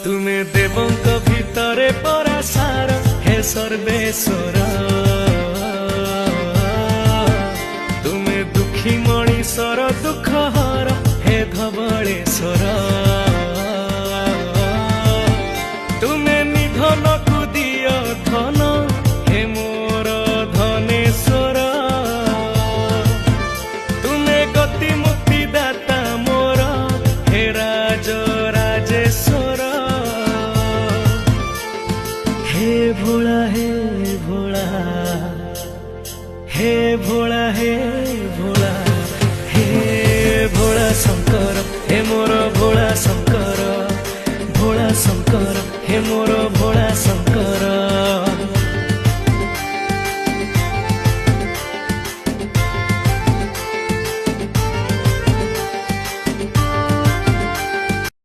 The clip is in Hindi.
तुमे देवंक भितरे परासार हे सर्वेश्वर तुमे दुखी मणिषर दुख हर हे धवळेश्वर।